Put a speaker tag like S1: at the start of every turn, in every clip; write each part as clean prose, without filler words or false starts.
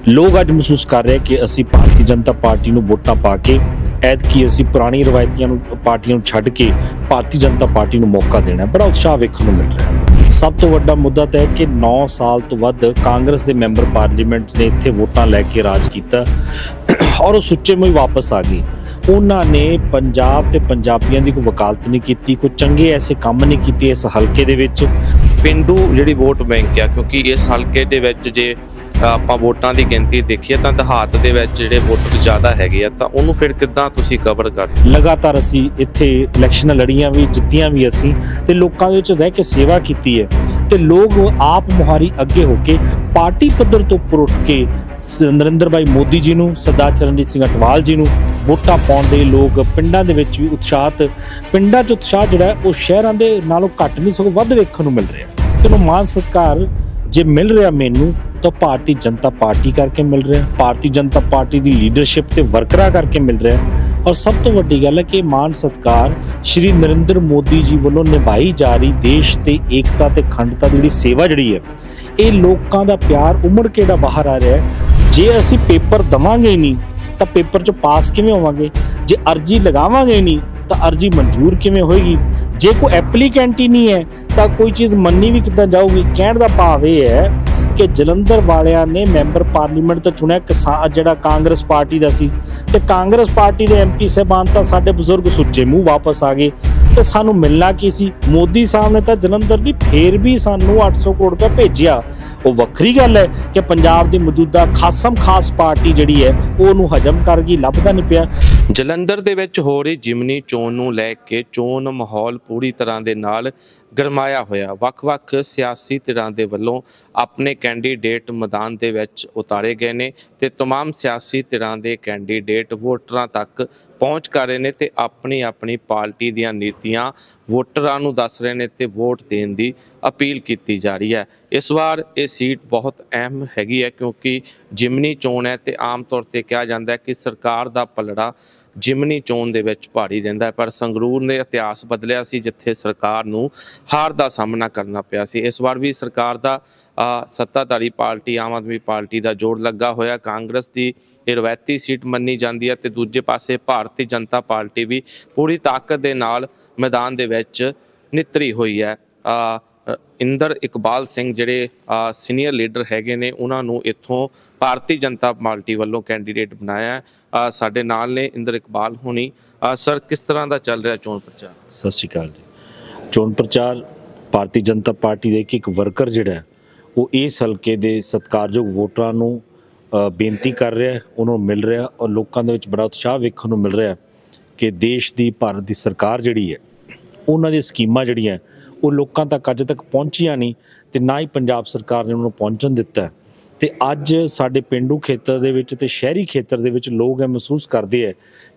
S1: लोग अज महसूस कर रहे कि असी भारतीय जनता पार्टी नूं वोटां पा के ऐतकी असी पुरानी रवायतियां पार्टियां छड्ड के भारतीय जनता पार्टी नूं मौका देना। बड़ा उत्साह वेखण नूं मिल रहा है। सब तो वड्डा मुद्दा तो है कि 9 साल तो वध कांग्रेस के मैंबर पार्लीमेंट ने इत्थे वोटां लैके राज किया और वो सुच्चे मुँह वापस आ गई। उन्होंने पंजाब ते पंजाबियों की कोई वकालत नहीं की, कोई चंगे ऐसे काम नहीं किए इस हल्के दे विच।
S2: पेंडू जी वोट बैंक आ, क्योंकि इस हल्के दे विच जे आपां वोटां की गिनती देखीए तो देहात दे विच जिहड़े वोटर ज़्यादा हैगे आ, तां उहनूं फिर किद्दां तुसीं कवर कर
S1: लगातार असी इत्थे इलैक्शनां लड़ियां भी जित्तियां भी असी ते लोकां दे विच रह के सेवा की है ते लोग आप मुहारी अगे होके पार्टी पद्धर तो उपर उठ के नरेंद्र भाई मोदी जी नूं, सरदार चरणजीत सिंह अटवाल जी नूं वोटां पाउण दे लोग पिंडां दे विच भी उत्साहत। पिंडां 'च उत्साह जिहड़ा है वो शहरां दे नालों घट नहीं सगों वध वेखण नूं मिल रहा है। कि मान सत्कार जे मिल रहा मैनू तो भारतीय जनता पार्टी करके मिल रहा है, भारतीय जनता पार्टी की लीडरशिप ते वर्करां करके मिल रहा है। और सब तो वड्डी गल है कि मान सत्कार श्री नरेंद्र मोदी जी वालों निभाई जा रही देश ते एकता ते अखंडता की सेवा जिहड़ी है, ये लोगों का प्यार उमड़ के बाहर आ रहा है। जे असी पेपर देवांगे ही नहीं तो पेपर चो पास किवें होवांगे, जे अर्जी लगावांगे नहीं तो अर्जी मंजूर किवें होएगी, जे कोई एप्लीकेंट ही नहीं है तो कोई चीज़ मन्नी भी किद्दां जाऊगी। कहण दा भाव यह है कि जलंधर वालियां ने मैंबर पार्लीमेंट तो चुनिया किसान जिहड़ा कांग्रेस पार्टी का सी ते कांग्रेस पार्टी के MP साहबान तो साडे बजुर्ग सुच्चे मूँह वापस आ गए। तो सानू मिलना की सी, मोदी साहब ने तो जलंधर नहीं फिर भी सानू 800 करोड़ रुपया भेजिया। वो वक्री गल है कि पंजाब की मौजूदा खासम खास पार्टी जिहड़ी है वो हजम कर गई, लभदा नहीं पिया।
S2: जलंधर दे विच हो रही जिमनी चोण नूं लै के चोण माहौल पूरी तरह दे नाल गरमाया होया। वख-वख सियासी धिरां दे वल्लों अपने कैंडीडेट मैदान दे विच उतारे गए ने ते तमाम सियासी धिरां दे कैंडीडेट वोटरां तक पहुँच कर रहे ने ते अपनी अपनी पार्टी दीआं नीतियां वोटरां नूं दस रहे ने ते वोट देण दी अपील की जा रही है। इस बार ये सीट बहुत अहम हैगी है क्योंकि जिमनी चोण है ते आम तौर पर कहा जाता है कि सरकार का पलड़ा जिमनी चोण दे विच भारी रहिंदा है, पर संगरूर ने इतिहास बदलिया सी जिथे सरकार नूं हार का सामना करना पिया सी। इस बार भी सरकार का सत्ताधारी पार्टी आम आदमी पार्टी का जोड़ लगा होया। कांग्रेस की ये रवायती सीट मन्नी जाती है तो दूजे पासे भारतीय जनता पार्टी भी पूरी ताकत के नाल मैदान दे विच नितरी हुई है। इंदर इकबाल सिंह जिहड़े सीनियर लीडर हैगे ने उन्होंने इत्थों भारतीय जनता पार्टी वालों कैंडीडेट बनाया। साडे नाल ने इंदर इकबाल होनी। सर किस तरह का चल रहा चोण प्रचार?
S1: सत श्री अकाल जी। चोण प्रचार भारतीय जनता पार्टी के एक वर्कर जिहड़ा है वो इस हल्के दे सत्कारयोग वोटरां नूं बेनती कर रहा है, उन्होंने मिल रहा और लोगों के बड़ा उत्साह वेखण नूं मिल रहा है कि देश की भारत की सरकार जिहड़ी है उन्हां दी स्कीमां जिहड़ियां वो लोगों तक अज तक पहुँचिया नहीं तो ना ही पंजाब सरकार ने उन्होंने पहुँचन दिता है। तो अज साडे पेंडू खेतर दे विच ते शहरी खेतर दे विच लोग ये महसूस करते हैं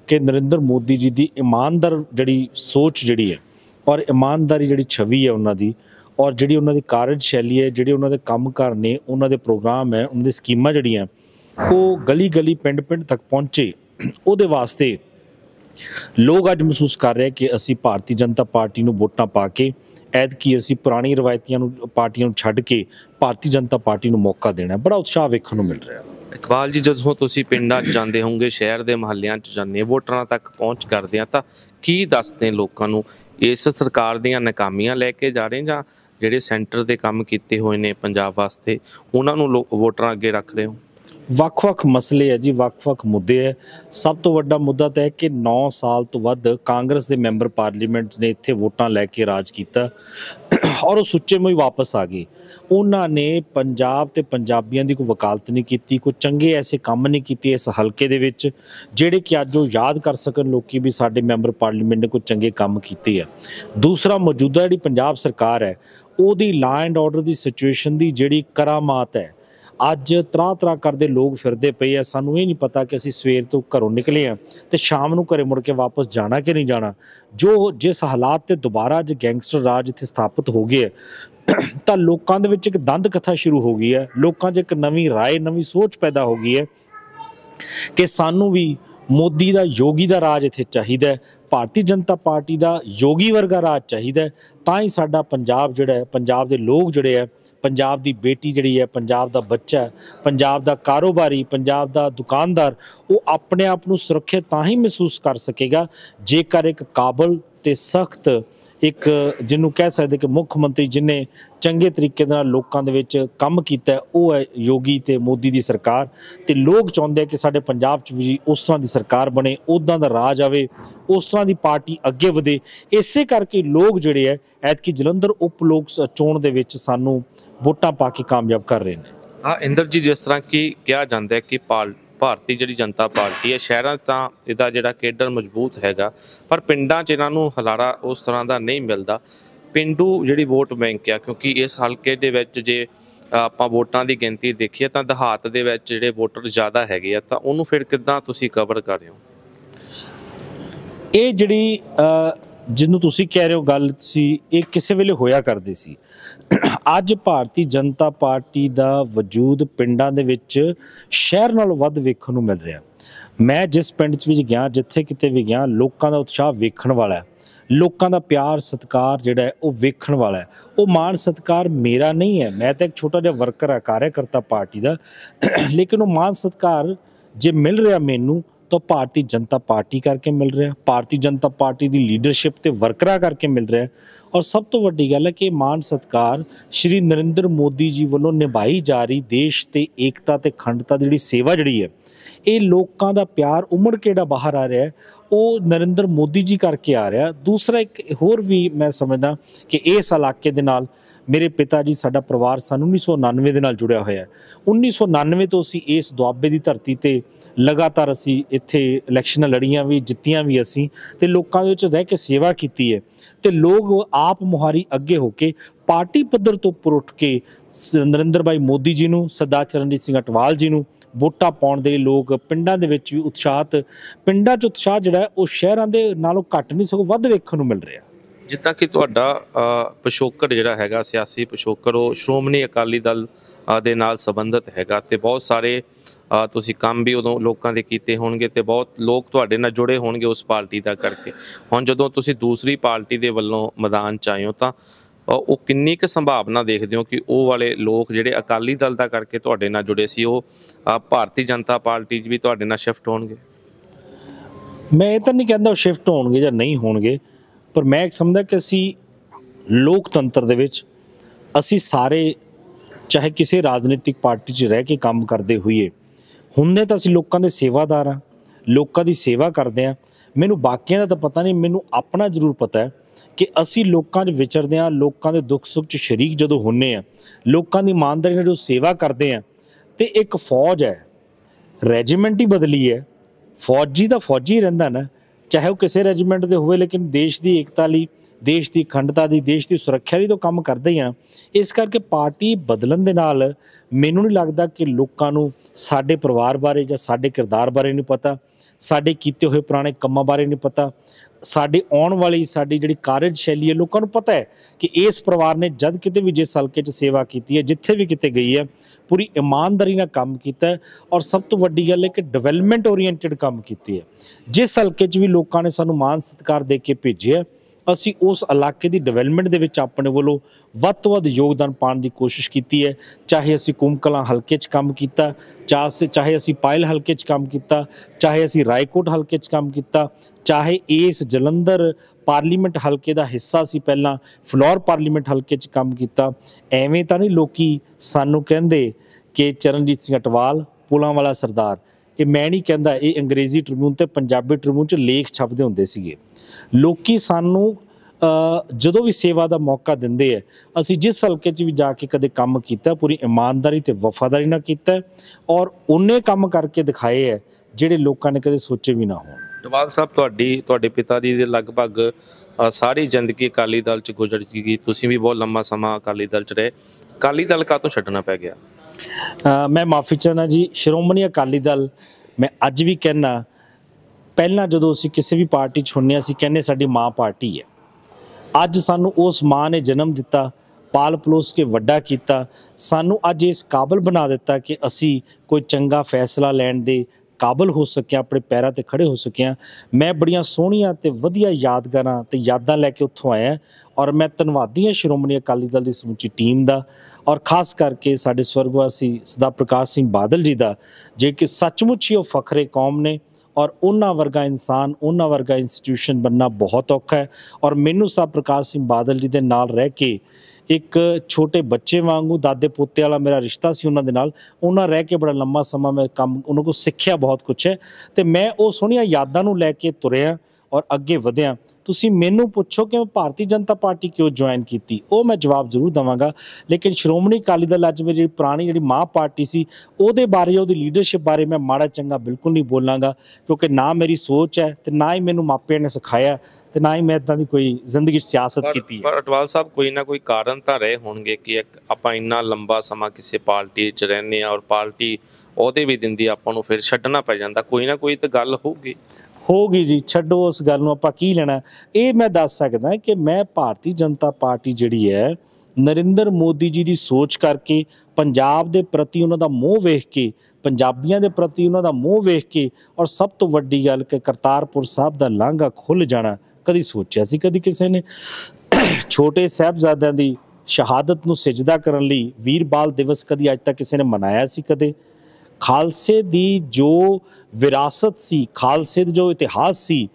S1: कि नरेंद्र मोदी जी की ईमानदार जिहड़ी सोच जिहड़ी है और ईमानदारी जिहड़ी छवि है उन्होंने और जिहड़ी उन्होंने कार्यशैली है, जिहड़े उन्होंने काम कार ने, उन्होंने प्रोग्राम है, उन्होंने स्कीमां जिहड़ियां वो गली गली पिंड पिंड तक पहुँचे। उहदे वास्ते लोग अज महसूस कर रहे कि असी भारतीय जनता पार्टी नूं वोटां पा के ऐतकी असी पुरानी रवायतियां पार्टियां छड्ड के भारतीय जनता पार्टी नूं मौका देना। बड़ा उत्साह वेखण नूं मिल रहा है।
S2: इकबाल जी, जदों तुसीं पिंडां जांदे होंगे, शहर के महल्लियां च जांदे, वोटरां तक पहुँच करदे आ तां की दसदे लोकां नूं? इस सरकार दीआं नाकामियां लैके जा रहे जां जिहड़े सेंटर दे काम कीते होए ने पंजाब वास्ते उन्हां नूं वोटरां अगे रख रहे हो?
S1: ਵੱਖ-ਵੱਖ मसले है जी, ਵੱਖ-ਵੱਖ मुद्दे है। सब तो वड्डा मुद्दा तो है कि 9 साल तो वध कांग्रेस के मैंबर पार्लीमेंट ने इत्थे वोटां लैके राज किया और वो सुच्चे मुँह वापस आ गए। उन्होंने पंजाब ते पंजाबियों की कोई वकालत नहीं की, कोई चंगे ऐसे काम नहीं किए इस हल्के दे विच जिहड़े कि अज वो याद कर सकन लोग भी साडे मैंबर पार्लीमेंट ने कोई चंगे काम किए है। दूसरा मौजूदा जिहड़ी पंजाब सरकार है उहदी लॉ एंड ऑर्डर की सिचुएशन की जिहड़ी करामात है, अज तरह तरह करते लोग फिरते पे है। सानू ये नहीं पता कि असी सवेर तो घरों निकले हैं तो शाम को घरे मुड़ के वापस जाना कि नहीं जाना। जो जिस हालात से दोबारा अज गैंगस्टर राज इत्थे स्थापित हो गए तो लोगों के विच एक दंद कथा शुरू हो गई है। लोगों च एक नवी राय नवी सोच पैदा हो गई है कि सानू भी मोदी का योगी का राज इत्थे चाहिदा है, भारतीय जनता पार्टी का योगी वर्गा राज चाहिदा है, तां ही साडा पंजाब जिहड़ा है, पंजाब के लोग जिहड़े है पंजाब दी बेटी जिहड़ी है, पंजाब दा बच्चा है, पंजाब दा कारोबारी, पंजाब दा दुकानदार वो अपने आप नूं सुरੱਖਿਅਤ तां ही महसूस कर सकेगा जेकर एक काबल ते सख्त एक जिन्हों कह सकते कि मुख मंत्री जिन्हें चंगे तरीके दे नाल लोकां दे विच काम कीता है वो है योगी ते मोदी दी सरकार। ते लोग चाहुंदे कि साडे पंजाब च भी उस तरह दी सरकार बने, उदां दा राज आवे, उस तरह दी पार्टी अगे वधे। इसे करके लोग जिहड़े है ऐतकी जलंधर उप लोक चोण दे विच सानू वोटां पा के कामयाब कर रहे हैं।
S2: हाँ इंਦਰ जी, जिस तरह की कहा जाता है कि ਭਾਰਤੀ ਜਿਹੜੀ ਜਨਤਾ ਪਾਰਟੀ ਹੈ ਸ਼ਹਿਰਾਂ ਤਾਂ ਇਹਦਾ ਜਿਹੜਾ ਕੇਡਰ ਮਜ਼ਬੂਤ ਹੈਗਾ, ਪਰ ਪਿੰਡਾਂ 'ਚ ਇਹਨਾਂ ਨੂੰ ਹਲਾਰਾ ਉਸ ਤਰ੍ਹਾਂ ਦਾ ਨਹੀਂ ਮਿਲਦਾ। ਪਿੰਡੂ ਜਿਹੜੀ ਵੋਟ ਬੈਂਕ ਆ, ਕਿਉਂਕਿ ਇਸ ਹਲਕੇ ਦੇ ਵਿੱਚ ਜੇ ਆਪਾਂ ਵੋਟਾਂ ਦੀ ਗਿਣਤੀ ਦੇਖੀਏ ਤਾਂ ਦਿਹਾਤ ਦੇ ਵਿੱਚ ਜਿਹੜੇ ਵੋਟਰ ਜ਼ਿਆਦਾ ਹੈਗੇ ਆ, ਤਾਂ ਉਹਨੂੰ ਫਿਰ ਕਿੱਦਾਂ ਤੁਸੀਂ ਕਵਰ ਕਰ ਰਹੇ ਹੋ?
S1: ਇਹ ਜਿਹੜੀ ਜਿਹਨੂੰ ਤੁਸੀਂ ਕਹਿ ਰਹੇ ਹੋ ਗੱਲ, ਤੁਸੀਂ ਇਹ ਕਿਸੇ ਵੇਲੇ ਹੋਇਆ ਕਰਦੇ ਸੀ। ਅੱਜ ਭਾਰਤੀ ਜਨਤਾ ਪਾਰਟੀ ਦਾ ਵਜੂਦ ਪਿੰਡਾਂ ਦੇ ਵਿੱਚ ਸ਼ਹਿਰ ਨਾਲੋਂ ਵੱਧ ਵੇਖਣ ਨੂੰ ਮਿਲ ਰਿਹਾ। ਮੈਂ ਜਿਸ ਪਿੰਡ 'ਚ ਵੀ ਗਿਆ, ਜਿੱਥੇ ਕਿਤੇ ਵੀ ਗਿਆ, ਲੋਕਾਂ ਦਾ ਉਤਸ਼ਾਹ ਵੇਖਣ ਵਾਲਾ ਹੈ, ਲੋਕਾਂ ਦਾ ਪਿਆਰ ਸਤਿਕਾਰ ਜਿਹੜਾ ਹੈ ਉਹ ਵੇਖਣ ਵਾਲਾ ਹੈ। ਉਹ ਮਾਣ ਸਤਿਕਾਰ ਮੇਰਾ ਨਹੀਂ ਹੈ, ਮੈਂ ਤਾਂ ਇੱਕ ਛੋਟਾ ਜਿਹਾ ਵਰਕਰ ਆ, ਕਾਰਿਆਕਰਤਾ ਪਾਰਟੀ ਦਾ, ਲੇਕਿਨ ਉਹ ਮਾਣ ਸਤਿਕਾਰ ਜੇ ਮਿਲ ਰਿਹਾ ਮੈਨੂੰ तो भारतीय जनता पार्टी करके मिल रहा, भारतीय जनता पार्टी की लीडरशिप ते वर्करां करके मिल रहा है। और सब तो वड्डी गल है कि मान सत्कार श्री नरेंद्र मोदी जी वालों निभाई जा रही देश ते एकता ते खंडता की जिहड़ी सेवा जिहड़ी है, ये लोगों का प्यार उमड़ के जिहड़ा बाहर आ रहा है वो नरेंद्र मोदी जी करके आ रहा। दूसरा एक होर भी मैं समझदा कि इस इलाके दे नाल मेरे पिता जी, साडा परिवार सन 1999 ਦੇ ਨਾਲ जुड़िया होया है। 1999 तो असी इस दुआबे की धरती ते लगातार असी इत्थे इलैक्शनां लड़ियां भी, जित्तियां भी असी, ते लोकां दे विच रह के सेवा कीती है। ते लोग आप मुहारी अगे होके पार्टी पद्धर तो उपर उठ के नरेंद्र भाई मोदी जी नूं, सरदार चरणजीत सिंह अटवाल जी नूं वोटां पाउण दे लोग पिंडां दे विच भी उत्साहत, पिंडां 'ਚ उत्साह जिहड़ा है वो शहरां दे नालों घट नहीं सगों वध वेखण नूं मिल रिहा।
S2: ਜਿੱਦਾਂ ਕਿ ਤੁਹਾਡਾ ਪਿਛੋਕੜ ਜਿਹੜਾ ਹੈਗਾ, ਸਿਆਸੀ ਪਿਛੋਕੜ, ਉਹ ਸ਼੍ਰੋਮਣੀ ਅਕਾਲੀ ਦਲ ਦੇ ਨਾਲ ਸੰਬੰਧਿਤ ਹੈਗਾ, ਤੇ ਬਹੁਤ ਸਾਰੇ ਤੁਸੀਂ ਕੰਮ ਵੀ ਉਦੋਂ ਲੋਕਾਂ ਦੇ ਕੀਤੇ ਹੋਣਗੇ ਤੇ ਬਹੁਤ ਲੋਕ ਤੁਹਾਡੇ ਨਾਲ ਜੁੜੇ ਹੋਣਗੇ ਉਸ ਪਾਰਟੀ ਦਾ ਕਰਕੇ। ਹੁਣ ਜਦੋਂ ਤੁਸੀਂ ਦੂਸਰੀ ਪਾਰਟੀ ਦੇ ਵੱਲੋਂ ਮੈਦਾਨ 'ਚ ਆਏ ਹੋ ਤਾਂ ਉਹ ਕਿੰਨੀ ਕੁ ਸੰਭਾਵਨਾ ਦੇਖਦੇ ਹੋ ਕਿ ਉਹ ਵਾਲੇ ਲੋਕ ਜਿਹੜੇ ਅਕਾਲੀ ਦਲ ਦਾ ਕਰਕੇ ਤੁਹਾਡੇ ਨਾਲ ਜੁੜੇ ਸੀ, ਉਹ ਭਾਰਤੀ ਜਨਤਾ ਪਾਰਟੀ 'ਚ ਵੀ ਤੁਹਾਡੇ ਨਾਲ ਸ਼ਿਫਟ ਹੋਣਗੇ?
S1: ਮੈਂ ਇਹ ਤਾਂ ਨਹੀਂ ਕਹਿੰਦਾ ਉਹ ਸ਼ਿਫਟ ਹੋਣਗੇ ਜਾਂ ਨਹੀਂ ਹੋਣਗੇ, पर मैं एक समझदा कि असी लोकतंत्र दे विच असी सारे चाहे किसी राजनीतिक पार्टी 'ਚ रह के काम करते हुए हुंदे तां असी लोकां दे सेवादार हां, लोकां दी सेवा करदे हां। मैनूं बाकियां दा तां पता नहीं, मैनूं अपना जरूर पता है कि असी लोकां 'ਚ विचरदे हां, लोकां दे दुख सुख 'ਚ शरीक जदों हुंदे हां, लोकां दी ईमानदारी नाल जो सेवा करदे हां। ते एक फौज है, रैजीमेंट ही बदली है, फौजी तां फौजी रहिंदा ना, चाहे वो किसी रेजीमेंट के होवे, लेकिन देश की एकता लई, देश की खंडता की, देश की सुरक्षा लई तो काम करते ही हैं। इस करके पार्टी बदलन दे नाल मैनूं नहीं लगता कि लोकां नूं साडे परिवार बारे जां साडे किरदार बारे नहीं पता, साडे कीते हुए पुराने कामां बारे नहीं पता, साडे आउण वाली साडी जिहड़ी कार्यशैली है लोकां नूं पता है कि इस परिवार ने जद किते भी जिस हल्के 'ਚ सेवा की है, जिथे भी किते गई है, पूरी ईमानदारी नाल काम किया है। और सब तो वड्डी गल है कि डिवेलपमेंट ओरीएंटेड काम की है। जिस हल्के 'ਚ भी लोगों ने सानूं मान सत्कार दे के भेजे, असी उस इलाके की डिवेलपमेंट दे विच अपने वालों वध तो वध योगदान पाने की कोशिश की है। चाहे असी कुंभकलां हल्के 'ਚ काम किया, चाहे असी पायल हल्के 'ਚ काम किया, चाहे असी रायकोट हल्के 'ਚ काम किया, चाहे इस जलंधर पार्लीमेंट हल्के का हिस्सा सी, पहला फ्लोर पार्लीमेंट हल्के 'ਚ काम किया। एवें तां नहीं लोकी सानू कहंदे कि चरणजीत सिंह अटवाल पुलां वाला सरदार, ये मैं नहीं कहता, ये अंग्रेजी ट्रिब्यून ते पंजाबी ट्रिब्यून 'ਚ लेख छपदे हुंदे सीगे। लोकी सानू ਜਦੋਂ भी सेवा का मौका देंदे है, असी जिस हल्के 'ਚ भी जाके कदे काम किया, पूरी ईमानदारी ते वफादारी नाल कीता और उन्ने काम करके दिखाए है ਜਿਹੜੇ ਲੋਕਾਂ ਨੇ ਕਦੇ ਸੋਚੇ ਵੀ ਨਾ ਹੋਣ।
S2: ਟਵਾਲ ਸਾਹਿਬ, ਤੁਹਾਡੇ ਪਿਤਾ ਜੀ ਦੇ ਲਗਭਗ ਸਾਰੀ ਜ਼ਿੰਦਗੀ ਅਕਾਲੀ ਦਲ 'ਚ ਗੁਜ਼ਰ ਸੀਗੀ, ਤੁਸੀਂ ਵੀ ਬਹੁਤ ਲੰਮਾ ਸਮਾਂ ਅਕਾਲੀ ਦਲ 'ਚ ਰਹੇ, ਅਕਾਲੀ ਦਲ ਕਾਹਤੋਂ ਛੱਡਣਾ ਪੈ ਗਿਆ?
S1: मैं माफ़ी चाहना जी, श्रोमणी अकाली दल मैं अज भी कहना, पहला जो असी किसी भी पार्टी चुनने असी कहने साडी माँ पार्टी है। अज सानू उस माँ ने जन्म दिता, पाल पलोस के वड्डा किया, सानू अज इस काबल बना दिता कि असी कोई चंगा फैसला लैण दे, ਕਾਬਲ ਹੋ ਸਕਿਆ, ਆਪਣੇ ਪੈਰਾਂ ਤੇ ਖੜੇ ਹੋ ਸਕਿਆ। ਮੈਂ ਬੜੀਆਂ ਸੋਹਣੀਆਂ ਤੇ ਵਧੀਆ ਯਾਦਗਾਰਾਂ ਤੇ ਯਾਦਾਂ ਲੈ ਕੇ ਉੱਥੋਂ ਆਇਆ ਔਰ ਮੈਂ ਧੰਨਵਾਦੀ ਹਾਂ ਸ਼੍ਰੋਮਣੀ ਅਕਾਲੀ ਦਲ ਦੀ ਸਮੁੱਚੀ ਟੀਮ ਦਾ ਔਰ ਖਾਸ ਕਰਕੇ ਸਾਡੇ ਸਵਰਗਵਾਸੀ ਸਰਦਾਰ ਪ੍ਰਕਾਸ਼ ਸਿੰਘ ਬਾਦਲ ਜੀ ਦਾ, ਜੇ ਕਿ ਸੱਚਮੁੱਚ ਹੀ ਉਹ ਫਖਰੇ ਕੌਮ ਨੇ ਔਰ ਉਹਨਾਂ ਵਰਗਾ ਇਨਸਾਨ, ਉਹਨਾਂ ਵਰਗਾ ਇੰਸਟੀਟਿਊਸ਼ਨ ਬਣਨਾ ਬਹੁਤ ਔਖਾ ਹੈ। ਔਰ ਮੈਨੂੰ ਸਾਹਿਬ ਪ੍ਰਕਾਸ਼ ਸਿੰਘ ਬਾਦਲ ਜੀ ਦੇ ਨਾਲ ਰਹਿ ਕੇ ਇੱਕ ਛੋਟੇ ਬੱਚੇ ਵਾਂਗੂ, ਦਾਦੇ ਪੋਤੇ ਵਾਲਾ ਮੇਰਾ ਰਿਸ਼ਤਾ ਸੀ ਉਹਨਾਂ ਦੇ ਨਾਲ। ਉਹਨਾਂ ਰਹਿ ਕੇ ਬੜਾ ਲੰਮਾ ਸਮਾਂ ਮੈਂ ਕੰਮ ਉਹਨਾਂ ਕੋਲ ਸਿੱਖਿਆ, ਬਹੁਤ ਕੁਛ ਹੈ। ਅਤੇ ਮੈਂ ਉਹ ਸੋਹਣੀਆਂ ਯਾਦਾਂ ਨੂੰ ਲੈ ਕੇ ਤੁਰਿਆ ਔਰ ਅੱਗੇ ਵਧਿਆ। ਤੁਸੀਂ ਮੈਨੂੰ ਪੁੱਛੋ ਕਿ ਮੈਂ ਭਾਰਤੀ ਜਨਤਾ ਪਾਰਟੀ ਕਿਉਂ ਜੁਆਇਨ ਕੀਤੀ, ਉਹ ਮੈਂ ਜਵਾਬ ਜ਼ਰੂਰ ਦੇਵਾਂਗਾ। ਲੇਕਿਨ ਸ਼੍ਰੋਮਣੀ ਅਕਾਲੀ ਦਲ ਅੱਜ ਮੇਰੀ ਪੁਰਾਣੀ ਜਿਹੜੀ ਮਾਂ ਪਾਰਟੀ ਸੀ, ਉਹਦੇ ਬਾਰੇ, ਉਹਦੀ ਲੀਡਰਸ਼ਿਪ ਬਾਰੇ ਮੈਂ ਮਾੜਾ ਚੰਗਾ ਬਿਲਕੁਲ ਨਹੀਂ ਬੋਲਾਂਗਾ, ਕਿਉਂਕਿ ਨਾ ਮੇਰੀ ਸੋਚ ਹੈ ਅਤੇ ਨਾ ਹੀ ਮੈਨੂੰ ਮਾਪਿਆਂ ਨੇ ਸਿਖਾਇਆ ਤੇ ਨਾ ਹੀ ਮੈਂ ਇੱਦਾਂ ਦੀ ਕੋਈ ਜ਼ਿੰਦਗੀ 'ਚ ਸਿਆਸਤ ਕੀਤੀ ਹੈ।
S2: ਪਰ ਅਟਵਾਲ ਸਾਹਿਬ, ਕੋਈ ਨਾ ਕੋਈ ਕਾਰਨ ਤਾਂ ਰਹੇ ਹੋਣਗੇ ਕਿ ਆਪਾਂ ਇੰਨਾ ਲੰਬਾ ਸਮਾਂ ਕਿਸੇ ਪਾਰਟੀ 'ਚ ਰਹਿੰਦੇ ਹਾਂ ਔਰ ਪਾਰਟੀ ਉਹਦੇ ਵੀ ਦਿੰਦੀ ਆਪਾਂ ਨੂੰ ਫਿਰ ਛੱਡਣਾ ਪੈ ਜਾਂਦਾ, ਕੋਈ ਨਾ ਕੋਈ ਤਾਂ ਗੱਲ ਹੋਊਗੀ
S1: ਜੀ। ਛੱਡੋ ਉਸ ਗੱਲ ਨੂੰ, ਆਪਾਂ ਕੀ ਲੈਣਾ। ਇਹ ਮੈਂ ਦੱਸ ਸਕਦਾ ਕਿ ਮੈਂ ਭਾਰਤੀ ਜਨਤਾ ਪਾਰਟੀ ਜਿਹੜੀ ਹੈ, ਨਰਿੰਦਰ ਮੋਦੀ ਜੀ ਦੀ ਸੋਚ ਕਰਕੇ, ਪੰਜਾਬ ਦੇ ਪ੍ਰਤੀ ਉਹਨਾਂ ਦਾ ਮੋਹ ਵੇਖ ਕੇ, ਪੰਜਾਬੀਆਂ ਦੇ ਪ੍ਰਤੀ ਉਹਨਾਂ ਦਾ ਮੋਹ ਵੇਖ ਕੇ, ਔਰ ਸਭ ਤੋਂ ਵੱਡੀ ਗੱਲ ਕਿ ਕਰਤਾਰਪੁਰ ਸਾਹਿਬ ਦਾ ਲਾਂਘਾ ਖੁੱਲ੍ਹ ਜਾਣਾ ਕਦੀ ਸੋਚਿਆ ਸੀ ਕਦੀ ਕਿਸੇ ਨੇ? ਛੋਟੇ ਸਾਹਿਬਜ਼ਾਦਿਆਂ ਦੀ ਸ਼ਹਾਦਤ ਨੂੰ ਸਿਜਦਾ ਕਰਨ ਲਈ ਵੀਰ ਬਾਲ ਦਿਵਸ ਕਦੀ ਅੱਜ ਤੱਕ ਕਿਸੇ ਨੇ ਮਨਾਇਆ ਸੀ ਕਦੇ? ਖਾਲਸੇ ਦੀ ਜੋ ਵਿਰਾਸਤ ਸੀ, ਖਾਲਸੇ ਦਾ ਜੋ ਇਤਿਹਾਸ ਸੀ,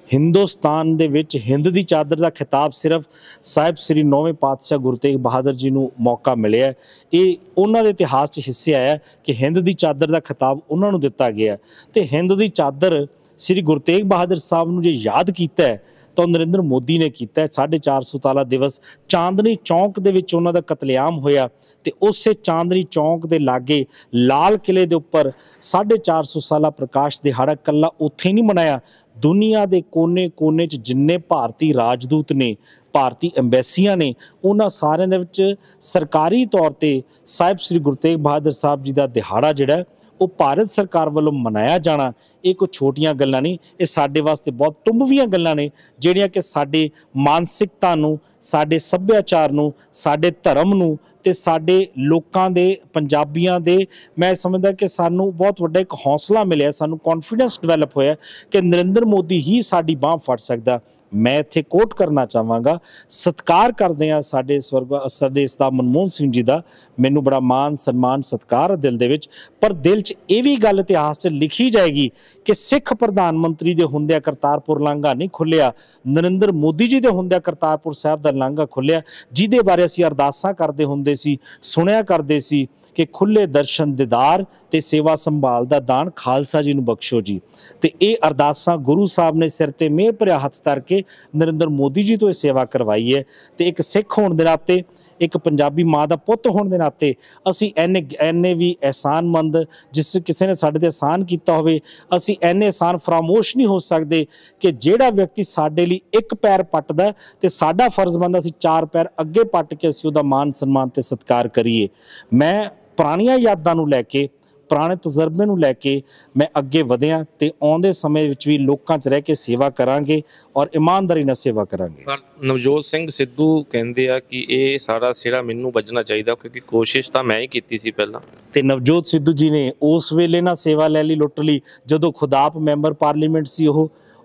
S1: ਹਿੰਦੁਸਤਾਨ ਦੇ ਵਿੱਚ ਹਿੰਦ ਦੀ ਚਾਦਰ ਦਾ ਖਿਤਾਬ ਸਿਰਫ ਸਾਹਿਬ ਸ੍ਰੀ 9ਵੇਂ ਪਾਤਸ਼ਾਹ ਗੁਰੂ ਤੇਗ ਬਹਾਦਰ ਜੀ ਨੂੰ ਮੌਕਾ ਮਿਲਿਆ। ਇਹ ਉਹਨਾਂ ਦੇ ਇਤਿਹਾਸ 'ਚ ਹਿੱਸੇ ਆਇਆ ਕਿ ਹਿੰਦ ਦੀ ਚਾਦਰ ਦਾ ਖਿਤਾਬ ਉਹਨਾਂ ਨੂੰ ਦਿੱਤਾ ਗਿਆ। ਅਤੇ ਹਿੰਦ ਦੀ ਚਾਦਰ ਸ੍ਰੀ ਗੁਰੂ ਤੇਗ ਬਹਾਦਰ ਸਾਹਿਬ ਨੂੰ ਜੇ ਯਾਦ ਕੀਤਾ ਤਾਂ ਨਰਿੰਦਰ ਮੋਦੀ ਨੇ ਕੀਤਾ। 450 ਸਾਲਾ ਦਿਵਸ ਚਾਂਦਨੀ ਚੌਂਕ ਦੇ ਵਿੱਚ ਉਹਨਾਂ ਦਾ ਕਤਲੇਆਮ ਹੋਇਆ ਅਤੇ ਉਸੇ ਚਾਂਦਨੀ ਚੌਂਕ ਦੇ ਲਾਗੇ ਲਾਲ ਕਿਲੇ ਦੇ ਉੱਪਰ 450 ਸਾਲਾ ਪ੍ਰਕਾਸ਼ ਦਿਹਾੜਾ ਇਕੱਲਾ ਉੱਥੇ ਨਹੀਂ ਮਨਾਇਆ, ਦੁਨੀਆ ਦੇ ਕੋਨੇ-ਕੋਨੇ 'ਚ ਜਿੰਨੇ ਭਾਰਤੀ ਰਾਜਦੂਤ ਨੇ, ਭਾਰਤੀ ਅੰਬੈਸੀਆਂ ਨੇ, ਉਹਨਾਂ ਸਾਰਿਆਂ ਦੇ ਵਿੱਚ ਸਰਕਾਰੀ ਤੌਰ 'ਤੇ ਸਾਹਿਬ ਸ੍ਰੀ ਗੁਰੂ ਤੇਗ ਬਹਾਦਰ ਸਾਹਿਬ ਜੀ ਦਾ ਦਿਹਾੜਾ ਜਿਹੜਾ ਉਹ ਭਾਰਤ ਸਰਕਾਰ ਵੱਲੋਂ ਮਨਾਇਆ ਜਾਣਾ, ਇਹ ਕੋਈ ਛੋਟੀਆਂ ਗੱਲਾਂ ਨਹੀਂ, ਇਹ ਸਾਡੇ ਵਾਸਤੇ ਬਹੁਤ ਟੁੰਬਵੀਆਂ ਗੱਲਾਂ ਨੇ, ਜਿਹੜੀਆਂ ਕਿ ਸਾਡੇ ਮਾਨਸਿਕਤਾ ਨੂੰ, ਸਾਡੇ ਸੱਭਿਆਚਾਰ ਨੂੰ, ਸਾਡੇ ਧਰਮ ਨੂੰ ਤੇ ਸਾਡੇ ਲੋਕਾਂ ਦੇ, ਪੰਜਾਬੀਆਂ ਦੇ, ਮੈਂ ਸਮਝਦਾ ਕਿ ਸਾਨੂੰ ਬਹੁਤ ਵੱਡਾ ਇੱਕ ਹੌਸਲਾ ਮਿਲਿਆ, ਸਾਨੂੰ ਕੌਨਫੀਡੈਂਸ ਡਿਵੈਲਪ ਹੋਇਆ ਕਿ ਨਰਿੰਦਰ ਮੋਦੀ ਹੀ ਸਾਡੀ ਬਾਂਹ ਫੜ ਸਕਦਾ। ਮੈਂ ਇੱਥੇ ਕੋਟ ਕਰਨਾ ਚਾਹਾਂਗਾ, ਸਤਿਕਾਰ ਕਰਦੇ ਹਾਂ ਸਾਡੇ ਸਰਦਾਰ ਮਨਮੋਹਨ ਸਿੰਘ ਜੀ ਦਾ, ਮੈਨੂੰ ਬੜਾ ਮਾਣ, ਸਨਮਾਨ, ਸਤਿਕਾਰ ਦਿਲ ਦੇ ਵਿੱਚ। ਪਰ ਦਿਲ 'ਚ ਇਹ ਵੀ ਗੱਲ ਇਤਿਹਾਸ 'ਚ ਲਿਖੀ ਜਾਏਗੀ ਕਿ ਸਿੱਖ ਪ੍ਰਧਾਨ ਮੰਤਰੀ ਦੇ ਹੁੰਦਿਆਂ ਕਰਤਾਰਪੁਰ ਲਾਂਘਾ ਨਹੀਂ ਖੁੱਲ੍ਹਿਆ, ਨਰਿੰਦਰ ਮੋਦੀ ਜੀ ਦੇ ਹੁੰਦਿਆਂ ਕਰਤਾਰਪੁਰ ਸਾਹਿਬ ਦਾ ਲਾਂਘਾ ਖੁੱਲ੍ਹਿਆ, ਜਿਹਦੇ ਬਾਰੇ ਅਸੀਂ ਅਰਦਾਸਾਂ ਕਰਦੇ ਹੁੰਦੇ ਸੀ, ਸੁਣਿਆ ਕਰਦੇ ਸੀ ਕਿ ਖੁੱਲ੍ਹੇ ਦਰਸ਼ਨ ਦੀਦਾਰ ਤੇ ਸੇਵਾ ਸੰਭਾਲ ਦਾ ਦਾਨ ਖਾਲਸਾ ਜੀ ਨੂੰ ਬਖਸ਼ੋ ਜੀ। ਤੇ ਇਹ ਅਰਦਾਸਾਂ ਗੁਰੂ ਸਾਹਿਬ ਨੇ ਸਿਰ ਤੇ ਮਿਹਰ ਭਰਿਆ ਹੱਥ ਧਰ ਕੇ ਨਰਿੰਦਰ ਮੋਦੀ ਜੀ ਤੋਂ ਇਹ ਸੇਵਾ ਕਰਵਾਈ ਹੈ। ਤੇ ਇੱਕ ਸਿੱਖ ਹੋਣ ਦੇ ਨਾਤੇ, ਇੱਕ ਪੰਜਾਬੀ ਮਾਂ ਦਾ ਪੁੱਤ ਹੋਣ ਦੇ ਨਾਤੇ ਅਸੀਂ ਐਨੇ ਵੀ ਅਹਿਸਾਨਮੰਦ, ਜਿਸ ਕਿਸੇ ਨੇ ਸਾਡੇ 'ਤੇ ਅਹਿਸਾਨ ਕੀਤਾ ਹੋਵੇ, ਅਸੀਂ ਐਨੇ ਅਹਿਸਾਨ ਫਰਾਮੋਸ਼ ਨਹੀਂ ਹੋ ਸਕਦੇ ਕਿ ਜਿਹੜਾ ਵਿਅਕਤੀ ਸਾਡੇ ਲਈ ਇੱਕ ਪੈਰ ਪੱਟਦਾ ਤੇ ਸਾਡਾ ਫਰਜ਼ ਬਣਦਾ ਅਸੀਂ 4 ਪੈਰ ਅੱਗੇ ਪੱਟ ਕੇ ਅਸੀਂ ਉਹਦਾ ਮਾਨ ਸਨਮਾਨ ਤੇ ਸਤਿਕਾਰ ਕਰੀਏ। ਮੈਂ ਪੁਰਾਣੀਆਂ ਯਾਦਾਂ ਨੂੰ ਲੈ ਕੇ, ਪੁਰਾਣੇ ਤਜਰਬੇ ਨੂੰ ਲੈ ਕੇ ਮੈਂ ਅੱਗੇ ਵਧਿਆ ਤੇ ਆਉਂਦੇ ਸਮੇਂ ਵਿੱਚ ਵੀ ਲੋਕਾਂ 'ਚ ਰਹਿ ਕੇ ਸੇਵਾ ਕਰਾਂਗੇ ਔਰ ਇਮਾਨਦਾਰੀ ਨਾਲ ਸੇਵਾ ਕਰਾਂਗੇ।
S2: ਪਰ ਨਵਜੋਤ ਸਿੰਘ ਸਿੱਧੂ ਕਹਿੰਦੇ ਆ ਕਿ ਇਹ ਸਾਰਾ ਸਿਹਰਾ ਮੈਨੂੰ ਵੱਜਣਾ ਚਾਹੀਦਾ, ਕਿਉਂਕਿ ਕੋਸ਼ਿਸ਼ ਤਾਂ ਮੈਂ ਹੀ ਕੀਤੀ ਸੀ ਪਹਿਲਾਂ।
S1: ਤੇ ਨਵਜੋਤ ਸਿੱਧੂ ਜੀ ਨੇ ਉਸ ਵੇਲੇ ਨਾ ਸੇਵਾ ਲੈ ਲਈ, ਲੁੱਟ ਲਈ, ਜਦੋਂ ਖੁਦ ਆਪ ਮੈਂਬਰ ਪਾਰਲੀਮੈਂਟ ਸੀ।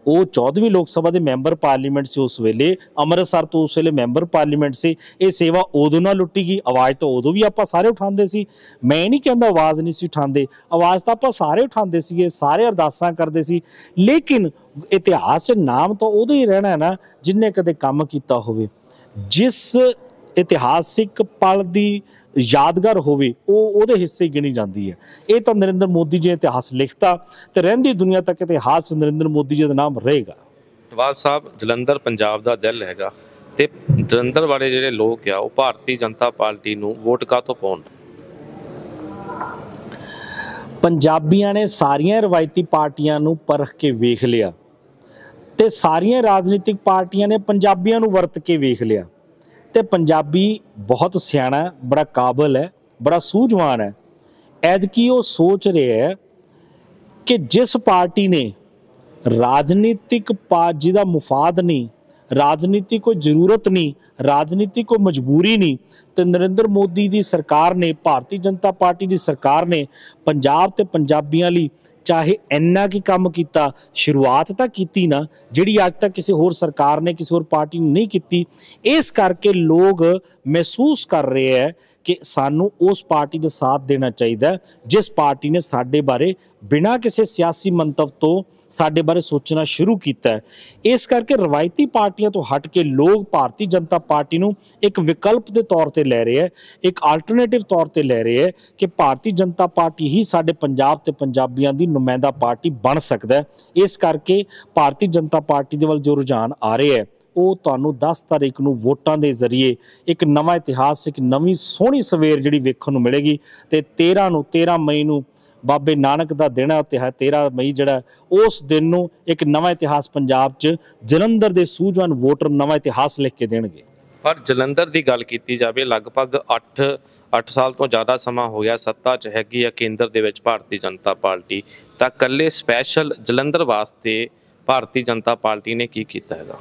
S1: ਉਹ 14ਵੀਂ ਲੋਕ ਸਭਾ ਦੇ ਮੈਂਬਰ ਪਾਰਲੀਮੈਂਟ ਸੀ ਉਸ ਵੇਲੇ, ਅੰਮ੍ਰਿਤਸਰ ਤੋਂ ਉਸ ਵੇਲੇ ਮੈਂਬਰ ਪਾਰਲੀਮੈਂਟ ਸੀ। ਇਹ ਸੇਵਾ ਉਦੋਂ ਨਾ ਲੁੱਟੀ ਗਈ, ਆਵਾਜ਼ ਤਾਂ ਉਦੋਂ ਵੀ ਆਪਾਂ ਸਾਰੇ ਉਠਾਉਂਦੇ ਸੀ। ਮੈਂ ਨਹੀਂ ਕਹਿੰਦਾ ਆਵਾਜ਼ ਨਹੀਂ ਸੀ ਉਠਾਉਂਦੇ, ਆਵਾਜ਼ ਤਾਂ ਆਪਾਂ ਸਾਰੇ ਉਠਾਉਂਦੇ ਸੀਗੇ, ਸਾਰੇ ਅਰਦਾਸਾਂ ਕਰਦੇ ਸੀ। ਲੇਕਿਨ ਇਤਿਹਾਸ 'ਚ ਨਾਮ ਤਾਂ ਉਦੋਂ ਹੀ ਰਹਿਣਾ ਨਾ ਜਿਹਨੇ ਕਦੇ ਕੰਮ ਕੀਤਾ ਹੋਵੇ। ਜਿਸ ਇਤਿਹਾਸਿਕ ਪਲ ਦੀ ਯਾਦਗਾਰ ਹੋਵੇ ਉਹ ਉਹਦੇ ਹਿੱਸੇ ਗਿਣੀ ਜਾਂਦੀ ਹੈ। ਇਹ ਤਾਂ ਨਰਿੰਦਰ ਮੋਦੀ ਜੀ ਨੇ ਇਤਿਹਾਸ ਲਿਖਤਾ ਤੇ ਰਹਿੰਦੀ ਦੁਨੀਆ ਤੱਕ ਇਤਿਹਾਸ ਨਰਿੰਦਰ ਮੋਦੀ ਜੀ ਦਾ ਨਾਮ ਰਹੇਗਾ।
S2: ਅਟਵਾਲ ਸਾਹਿਬ, ਜਲੰਧਰ ਪੰਜਾਬ ਦਾ ਦਿਲ ਹੈਗਾ ਤੇ ਜਲੰਧਰ ਵਾਲੇ ਜਿਹੜੇ ਲੋਕ ਆ ਉਹ ਭਾਰਤੀ ਜਨਤਾ ਪਾਰਟੀ ਨੂੰ ਵੋਟ ਕਾਹਤੋਂ ਪਾਉਣ?
S1: ਪੰਜਾਬੀਆਂ ਨੇ ਸਾਰੀਆਂ ਰਵਾਇਤੀ ਪਾਰਟੀਆਂ ਨੂੰ ਪਰਖ ਕੇ ਵੇਖ ਲਿਆ ਤੇ ਸਾਰੀਆਂ ਰਾਜਨੀਤਿਕ ਪਾਰਟੀਆਂ ਨੇ ਪੰਜਾਬੀਆਂ ਨੂੰ ਵਰਤ ਕੇ ਵੇਖ ਲਿਆ ਤੇ ਪੰਜਾਬੀ ਬਹੁਤ ਸਿਆਣਾ, ਬੜਾ ਕਾਬਲ ਹੈ, ਬੜਾ ਸੂਝਵਾਨ ਹੈ। ਐਤਕੀ ਉਹ ਸੋਚ ਰਿਹਾ ਹੈ ਕਿ ਜਿਸ ਪਾਰਟੀ ਨੇ ਰਾਜਨੀਤਿਕ ਜਿਹਦਾ ਮੁਫਾਦ ਨਹੀਂ, ਰਾਜਨੀਤੀ ਕੋਈ ਜ਼ਰੂਰਤ ਨਹੀਂ, ਰਾਜਨੀਤੀ ਕੋਈ ਮਜਬੂਰੀ ਨਹੀਂ, ਤੇ ਨਰਿੰਦਰ ਮੋਦੀ ਦੀ ਸਰਕਾਰ ਨੇ, ਭਾਰਤੀ ਜਨਤਾ ਪਾਰਟੀ ਦੀ ਸਰਕਾਰ ਨੇ ਪੰਜਾਬ ਤੇ ਪੰਜਾਬੀਆਂ ਲਈ ਚਾਹੇ ਇੰਨਾ ਕੀ ਕੰਮ ਕੀਤਾ, ਸ਼ੁਰੂਆਤ ਤਾਂ ਕੀਤੀ ਨਾ ਜਿਹੜੀ ਅੱਜ ਤੱਕ ਕਿਸੇ ਹੋਰ ਸਰਕਾਰ ਨੇ, ਕਿਸੇ ਹੋਰ ਪਾਰਟੀ ਨੇ ਨਹੀਂ ਕੀਤੀ। ਇਸ ਕਰਕੇ ਲੋਕ ਮਹਿਸੂਸ ਕਰ ਰਹੇ ਹੈ ਕਿ ਸਾਨੂੰ ਉਸ ਪਾਰਟੀ ਦਾ ਸਾਥ ਦੇਣਾ ਚਾਹੀਦਾ ਜਿਸ ਪਾਰਟੀ ਨੇ ਸਾਡੇ ਬਾਰੇ ਬਿਨਾਂ ਕਿਸੇ ਸਿਆਸੀ ਮੰਤਵ ਤੋਂ ਸਾਡੇ ਬਾਰੇ ਸੋਚਣਾ ਸ਼ੁਰੂ ਕੀਤਾ ਹੈ। ਇਸ ਕਰਕੇ ਰਵਾਇਤੀ ਪਾਰਟੀਆਂ ਤੋਂ ਹਟ ਕੇ ਲੋਕ ਭਾਰਤੀ ਜਨਤਾ ਪਾਰਟੀ ਨੂੰ ਇੱਕ ਵਿਕਲਪ ਦੇ ਤੌਰ ਤੇ ਲੈ ਰਹੇ ਹੈ, ਇੱਕ ਆਲਟਰਨੇਟਿਵ ਤੌਰ ਤੇ ਲੈ ਰਹੇ ਹੈ ਕਿ ਭਾਰਤੀ ਜਨਤਾ ਪਾਰਟੀ ਹੀ ਸਾਡੇ ਪੰਜਾਬ ਤੇ ਪੰਜਾਬੀਆਂ ਦੀ ਨੁਮਾਇੰਦਾ ਪਾਰਟੀ ਬਣ ਸਕਦਾ ਹੈ। ਇਸ ਕਰਕੇ ਭਾਰਤੀ ਜਨਤਾ ਪਾਰਟੀ ਦੇ ਵੱਲ ਜੋ ਰੁਝਾਨ ਆ ਰਿਹਾ ਹੈ ਉਹ ਤੁਹਾਨੂੰ 10 ਤਾਰੀਖ ਨੂੰ ਵੋਟਾਂ ਦੇ ਜ਼ਰੀਏ ਇੱਕ ਨਵਾਂ ਇਤਿਹਾਸ, ਇੱਕ ਨਵੀਂ ਸੋਹਣੀ ਸਵੇਰ ਜਿਹੜੀ ਵੇਖਣ ਨੂੰ ਮਿਲੇਗੀ। ਤੇ 13 ਮਈ ਨੂੰ ਬਾਬੇ ਨਾਨਕ ਦਾ ਦਿਨ ਹੈ, 13 ਮਈ ਜਿਹੜਾ ਉਸ ਦਿਨ ਨੂੰ ਇੱਕ ਨਵਾਂ ਇਤਿਹਾਸ ਪੰਜਾਬ 'ਚ ਜਲੰਧਰ ਦੇ ਸੂਝਵਾਨ ਵੋਟਰ ਨਵਾਂ ਇਤਿਹਾਸ ਲਿਖ ਕੇ ਦੇਣਗੇ।
S2: ਪਰ ਜਲੰਧਰ ਦੀ ਗੱਲ ਕੀਤੀ ਜਾਵੇ, ਲਗਭਗ 8 ਸਾਲ ਤੋਂ ਜ਼ਿਆਦਾ ਸਮਾਂ ਹੋ ਗਿਆ ਸੱਤਾ 'ਚ ਹੈਗੀ ਆ ਕੇਂਦਰ ਦੇ ਵਿੱਚ ਭਾਰਤੀ ਜਨਤਾ ਪਾਰਟੀ, ਤਾਂ ਇਕੱਲੇ ਸਪੈਸ਼ਲ ਜਲੰਧਰ ਵਾਸਤੇ ਭਾਰਤੀ ਜਨਤਾ ਪਾਰਟੀ ਨੇ ਕੀ ਕੀਤਾ ਹੈਗਾ?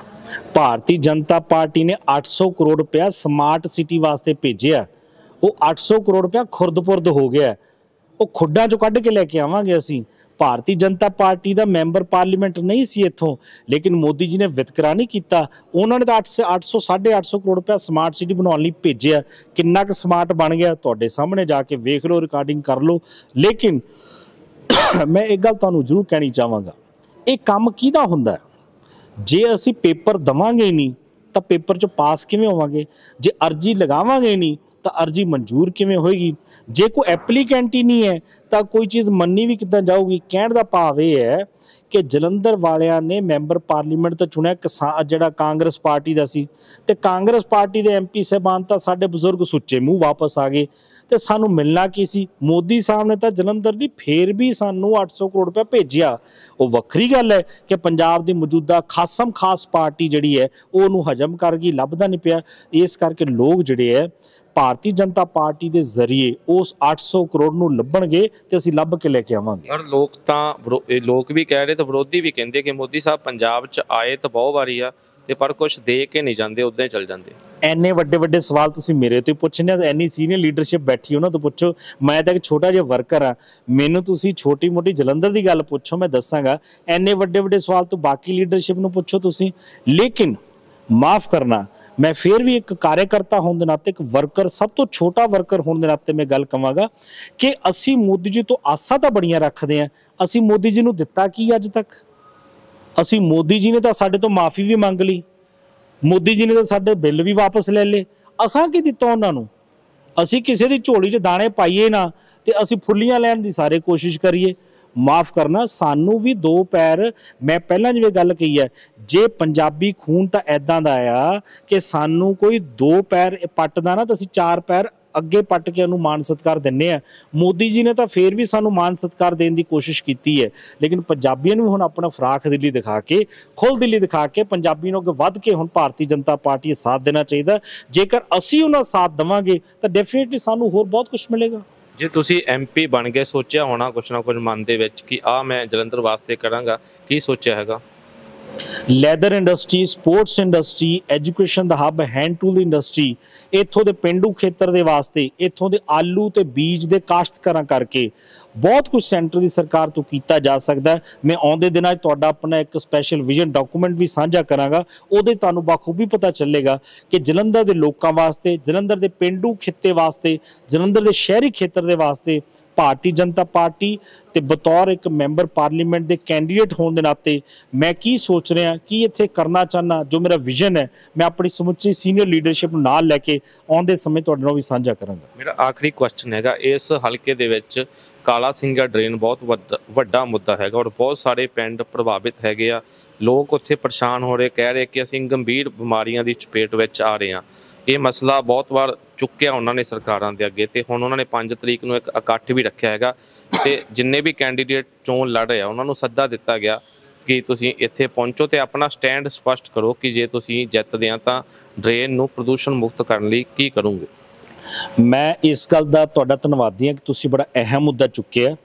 S1: ਭਾਰਤੀ ਜਨਤਾ ਪਾਰਟੀ ਨੇ 800 ਕਰੋੜ ਰੁਪਇਆ ਸਮਾਰਟ ਸਿਟੀ ਵਾਸਤੇ ਭੇਜਿਆ। ਉਹ 800 ਕਰੋੜ ਰੁਪਇਆ ਖੁਰਦ-ਪੁਰਦ ਹੋ ਗਿਆ, ਉਹ ਖੁੱਡਾਂ 'ਚੋਂ ਕੱਢ ਕੇ ਲੈ ਕੇ ਆਵਾਂਗੇ ਅਸੀਂ। ਭਾਰਤੀ ਜਨਤਾ ਪਾਰਟੀ ਦਾ ਮੈਂਬਰ ਪਾਰਲੀਮੈਂਟ ਨਹੀਂ ਸੀ ਇੱਥੋਂ, ਲੇਕਿਨ ਮੋਦੀ ਜੀ ਨੇ ਵਿਤਕਰਾ ਨਹੀਂ ਕੀਤਾ। ਉਹਨਾਂ ਨੇ ਤਾਂ 850 ਕਰੋੜ ਰੁਪਇਆ ਸਮਾਰਟ ਸਿਟੀ ਬਣਾਉਣ ਲਈ ਭੇਜਿਆ। ਕਿੰਨਾ ਕੁ ਸਮਾਰਟ ਬਣ ਗਿਆ ਤੁਹਾਡੇ ਸਾਹਮਣੇ ਜਾ ਕੇ ਵੇਖ ਲਓ, ਰਿਕਾਰਡਿੰਗ ਕਰ ਲਓ। ਲੇਕਿਨ ਮੈਂ ਇੱਕ ਗੱਲ ਤੁਹਾਨੂੰ ਜ਼ਰੂਰ ਕਹਿਣੀ ਚਾਹਾਂਗਾ, ਇਹ ਕੰਮ ਕਿਹਦਾ ਹੁੰਦਾ? ਜੇ ਅਸੀਂ ਪੇਪਰ ਦੇਵਾਂਗੇ ਹੀ ਨਹੀਂ ਤਾਂ ਪੇਪਰ 'ਚ ਪਾਸ ਕਿਵੇਂ ਹੋਵਾਂਗੇ? ਜੇ ਅਰਜੀ ਲਗਾਵਾਂਗੇ ਨਹੀਂ ਤਾਂ ਅਰਜੀ ਮਨਜ਼ੂਰ ਕਿਵੇਂ ਹੋਏਗੀ? ਜੇ ਕੋਈ ਐਪਲੀਕੈਂਟ ਹੀ ਨਹੀਂ ਹੈ ਤਾਂ ਕੋਈ ਚੀਜ਼ ਮੰਨੀ ਵੀ ਕਿੱਦਾਂ ਜਾਊਗੀ? ਕਹਿਣ ਦਾ ਭਾਵ ਇਹ ਹੈ ਕਿ ਜਲੰਧਰ ਵਾਲਿਆਂ ਨੇ ਮੈਂਬਰ ਪਾਰਲੀਮੈਂਟ ਤੋਂ ਚੁਣਿਆ ਜਿਹੜਾ ਕਾਂਗਰਸ ਪਾਰਟੀ ਦਾ ਸੀ, ਤੇ ਕਾਂਗਰਸ ਪਾਰਟੀ ਦੇ MP ਸਾਹਿਬਾਨ ਤਾਂ ਸਾਡੇ ਬਜ਼ੁਰਗ ਸੁੱਚੇ ਮੂੰਹ ਵਾਪਸ ਆ ਗਏ। ਤੇ ਸਾਨੂੰ ਮਿਲਣਾ ਕੀ ਸੀ? ਮੋਦੀ ਸਾਹਿਬ ਨੇ ਤਾਂ ਜਲੰਧਰ ਦੀ ਫੇਰ ਵੀ ਸਾਨੂੰ 800 ਕਰੋੜ ਰੁਪਇਆ ਭੇਜਿਆ। ਉਹ ਵੱਖਰੀ ਗੱਲ ਹੈ ਕਿ ਪੰਜਾਬ ਦੀ ਮੌਜੂਦਾ ਖਾਸਮ ਖਾਸ ਪਾਰਟੀ ਜਿਹੜੀ ਹੈ ਉਹਨੂੰ ਹਜਮ ਕਰ ਗਈ, ਲੱਭਦਾ ਨਹੀਂ ਪਿਆ। ਇਸ ਕਰਕੇ ਲੋਕ ਜਿਹੜੇ ਹੈ ਭਾਰਤੀ ਜਨਤਾ ਪਾਰਟੀ ਦੇ ਜ਼ਰੀਏ ਉਸ 800 ਕਰੋੜ ਨੂੰ ਲੱਭਣਗੇ ਤੇ ਅਸੀਂ ਲੱਭ ਕੇ ਲੈ ਕੇ ਆਵਾਂਗੇ।
S2: ਪਰ ਲੋਕ ਵੀ ਕਹਿ ਰਹੇ ਤੇ ਵਿਰੋਧੀ ਵੀ ਕਹਿੰਦੇ ਕਿ ਮੋਦੀ ਸਾਹਿਬ ਪੰਜਾਬ 'ਚ ਆਏ ਤਾਂ ਬਹੁਤ ਵਾਰੀ ਆ ਤੇ ਪਰ ਕੁਝ ਦੇ ਕੇ ਨਹੀਂ ਜਾਂਦੇ, ਉੱਦਾਂ ਹੀ ਚਲ ਜਾਂਦੇ।
S1: ਐਨੇ ਵੱਡੇ ਸਵਾਲ ਤੁਸੀਂ ਮੇਰੇ ਤੋਂ ਪੁੱਛਣੇ, ਐਨੀ ਸੀਨੀਅਰ ਲੀਡਰਸ਼ਿਪ ਬੈਠੀ ਉਹਨਾਂ ਤੋਂ ਪੁੱਛੋ। ਮੈਂ ਤਾਂ ਇੱਕ ਛੋਟਾ ਜਿਹਾ ਵਰਕਰ ਆ, ਮੈਨੂੰ ਤੁਸੀਂ ਛੋਟੀ ਮੋਟੀ ਜਲੰਧਰ ਦੀ ਗੱਲ ਪੁੱਛੋ, ਮੈਂ ਦੱਸਾਂਗਾ। ਐਨੇ ਵੱਡੇ ਸਵਾਲ ਤੋਂ ਬਾਕੀ ਲੀਡਰਸ਼ਿਪ ਨੂੰ ਪੁੱਛੋ ਤੁਸੀਂ। ਲੇਕਿਨ ਮਾਫ ਕਰਨਾ, ਮੈਂ ਫਿਰ ਵੀ ਇੱਕ ਕਾਰਜਕਰਤਾ ਹੋਣ ਦੇ ਨਾਤੇ, ਇੱਕ ਵਰਕਰ, ਸਭ ਤੋਂ ਛੋਟਾ ਵਰਕਰ ਹੋਣ ਦੇ ਨਾਤੇ ਮੈਂ ਗੱਲ ਕਹਾਂਗਾ ਕਿ ਅਸੀਂ ਮੋਦੀ ਜੀ ਤੋਂ ਆਸਾਂ ਤਾਂ ਬੜੀਆਂ ਰੱਖਦੇ ਹਾਂ। ਅਸੀਂ ਮੋਦੀ ਜੀ ਨੂੰ ਦਿੱਤਾ ਕੀ ਅੱਜ ਤੱਕ? ਅਸੀਂ ਮੋਦੀ ਜੀ ਨੇ ਤਾਂ ਸਾਡੇ ਤੋਂ ਮਾਫੀ ਵੀ ਮੰਗ ਲਈ, ਮੋਦੀ ਜੀ ਨੇ ਤਾਂ ਸਾਡੇ ਬਿੱਲ ਵੀ ਵਾਪਸ ਲੈ ਲਏ। ਅਸਾਂ ਕੀ ਦਿੱਤਾ ਉਹਨਾਂ ਨੂੰ? ਅਸੀਂ ਕਿਸੇ ਦੀ ਝੋਲੀ 'ਚ ਦਾਣੇ ਪਾਈਏ ਨਾ ਤੇ ਅਸੀਂ ਫੁੱਲੀਆਂ ਲੈਣ ਦੀ ਸਾਰੇ ਕੋਸ਼ਿਸ਼ ਕਰੀਏ। ਮਾਫ ਕਰਨਾ, ਸਾਨੂੰ ਵੀ 2 ਪੈਰ, ਮੈਂ ਪਹਿਲਾਂ ਜਿਵੇਂ ਗੱਲ ਕਹੀ ਹੈ, ਜੇ ਪੰਜਾਬੀ ਖੂਨ ਤਾਂ ਐਦਾਂ ਦਾ ਆ ਕਿ ਸਾਨੂੰ ਕੋਈ 2 ਪੈਰ ਪੱਟਦਾ ਨਾ ਤਾਂ ਅਸੀਂ 4 ਪੈਰ ਅੱਗੇ ਪੱਟ ਕੇ ਉਹਨੂੰ ਮਾਣ ਸਤਿਕਾਰ ਦਿੰਦੇ ਆ। ਮੋਦੀ ਜੀ ਨੇ ਤਾਂ ਫੇਰ ਵੀ ਸਾਨੂੰ ਮਾਣ ਸਤਿਕਾਰ ਦੇਣ ਦੀ ਕੋਸ਼ਿਸ਼ ਕੀਤੀ ਹੈ, ਲੇਕਿਨ ਪੰਜਾਬੀਆਂ ਨੂੰ ਹੁਣ ਆਪਣਾ ਫਰਾਖ ਦਿੱਲੀ ਦਿਖਾ ਕੇ, ਖੁੱਲ੍ਹ ਦਿੱਲੀ ਦਿਖਾ ਕੇ ਪੰਜਾਬੀ ਨੂੰ ਅੱਗੇ ਵੱਧ ਕੇ ਹੁਣ ਭਾਰਤੀ ਜਨਤਾ ਪਾਰਟੀ ਦਾ ਸਾਥ ਦੇਣਾ ਚਾਹੀਦਾ। ਜੇਕਰ ਅਸੀਂ ਉਹਨਾਂ ਸਾਥ ਦੇਵਾਂਗੇ ਤਾਂ ਡੈਫੀਨੇਟਲੀ ਸਾਨੂੰ ਹੋਰ ਬਹੁਤ ਕੁਝ ਮਿਲੇਗਾ।
S2: ਜੇ ਤੁਸੀਂ MP ਬਣ ਗਏ, ਸੋਚਿਆ ਹੋਣਾ ਕੁਛ ਨਾ ਕੁਝ ਮਨ ਦੇ ਵਿੱਚ ਕਿ ਮੈਂ ਜਲੰਧਰ ਵਾਸਤੇ ਕਰਾਂਗਾ, ਕੀ ਸੋਚਿਆ ਹੈਗਾ?
S1: Leather industry, sports industry, education ਦਾ ਹੱਬ, ਹੈਂਡ ਟੂਲ ਦੀ ਇੰਡਸਟਰੀ, ਇੱਥੋਂ ਦੇ ਪੇਂਡੂ ਖੇਤਰ ਦੇ ਵਾਸਤੇ, ਇੱਥੋਂ ਦੇ ਆਲੂ ਤੇ ਬੀਜ ਦੇ ਕਾਸ਼ਤਕਾਰਾਂ ਕਰਕੇ ਬਹੁਤ ਕੁਝ ਸੈਂਟਰ ਦੀ ਸਰਕਾਰ ਤੋਂ ਕੀਤਾ ਜਾ ਸਕਦਾ ਹੈ। ਮੈਂ ਆਉਂਦੇ ਦਿਨਾਂ 'ਚ ਤੁਹਾਡਾ ਆਪਣਾ ਇੱਕ ਸਪੈਸ਼ਲ ਵਿਜ਼ਨ ਡਾਕੂਮੈਂਟ ਵੀ ਸਾਂਝਾ ਕਰਾਂਗਾ। ਉਹਦੇ ਤੁਹਾਨੂੰ ਬਾਖੂਬੀ ਪਤਾ ਚੱਲੇਗਾ ਕਿ ਜਲੰਧਰ ਦੇ ਲੋਕਾਂ ਵਾਸਤੇ, ਜਲੰਧਰ ਦੇ ਪੇਂਡੂ ਖਿੱਤੇ ਵਾਸਤੇ, ਜਲੰਧਰ ਦੇ ਸ਼ਹਿਰੀ ਖੇਤਰ ਦੇ ਵਾਸਤੇ ਭਾਰਤੀ ਜਨਤਾ ਪਾਰਟੀ ਤੇ ਬਤੌਰ ਇੱਕ ਮੈਂਬਰ ਪਾਰਲੀਮੈਂਟ ਦੇ ਕੈਂਡੀਡੇਟ ਹੋਣ ਦੇ ਨਾਤੇ ਮੈਂ ਕੀ ਸੋਚ ਰਿਹਾ, ਕੀ ਇੱਥੇ ਕਰਨਾ ਚਾਹੁੰਦਾ, ਜੋ ਮੇਰਾ ਵਿਜ਼ਨ ਹੈ, ਮੈਂ ਆਪਣੀ ਸਮੁੱਚੀ ਸੀਨੀਅਰ ਲੀਡਰਸ਼ਿਪ ਨੂੰ ਨਾਲ ਲੈ ਕੇ ਆਉਂਦੇ ਸਮੇਂ ਤੁਹਾਡੇ ਨਾਲ ਵੀ ਸਾਂਝਾ ਕਰਾਂਗਾ।
S2: ਮੇਰਾ ਆਖਰੀ ਕੁਐਸਚਨ ਹੈਗਾ, ਇਸ ਹਲਕੇ ਦੇ ਵਿੱਚ ਕਾਲਾ ਸਿੰਘਾ ਡਰੇਨ ਬਹੁਤ ਵੱਡਾ ਮੁੱਦਾ ਹੈਗਾ ਔਰ ਬਹੁਤ ਸਾਰੇ ਪਿੰਡ ਪ੍ਰਭਾਵਿਤ ਹੈਗੇ ਆ। ਲੋਕ ਉੱਥੇ ਪਰੇਸ਼ਾਨ ਹੋ ਰਹੇ, ਕਹਿ ਰਹੇ ਕਿ ਅਸੀਂ ਗੰਭੀਰ ਬਿਮਾਰੀਆਂ ਦੀ ਚਪੇਟ ਵਿੱਚ ਆ ਰਹੇ ਹਾਂ। ਇਹ ਮਸਲਾ ਬਹੁਤ ਵਾਰ ਚੁੱਕਿਆ ਉਹਨਾਂ ਨੇ ਸਰਕਾਰਾਂ ਦੇ ਅੱਗੇ, ਤੇ ਹੁਣ ਉਹਨਾਂ ਨੇ 5 ਤਰੀਕ ਨੂੰ ਇੱਕ ਇਕੱਠ ਵੀ ਰੱਖਿਆ ਹੈਗਾ ਤੇ ਜਿੰਨੇ ਵੀ ਕੈਂਡੀਡੇਟ ਚੋਣ ਲੜ ਰਹੇ ਆ ਉਹਨਾਂ ਨੂੰ ਸੱਦਾ ਦਿੱਤਾ ਗਿਆ ਕਿ ਤੁਸੀਂ ਇੱਥੇ ਪਹੁੰਚੋ ਤੇ ਆਪਣਾ ਸਟੈਂਡ ਸਪਸ਼ਟ ਕਰੋ ਕਿ ਜੇ ਤੁਸੀਂ ਜਿੱਤਦੇ ਆ ਤਾਂ ਡਰੇਨ ਨੂੰ ਪ੍ਰਦੂਸ਼ਣ ਮੁਕਤ ਕਰਨ ਲਈ ਕੀ ਕਰੋਗੇ।
S1: ਮੈਂ ਇਸ ਗੱਲ ਦਾ ਤੁਹਾਡਾ ਧੰਨਵਾਦੀ ਹਾਂ ਕਿ ਤੁਸੀਂ ਬੜਾ ਅਹਿਮ ਮੁੱਦਾ ਚੁੱਕਿਆ,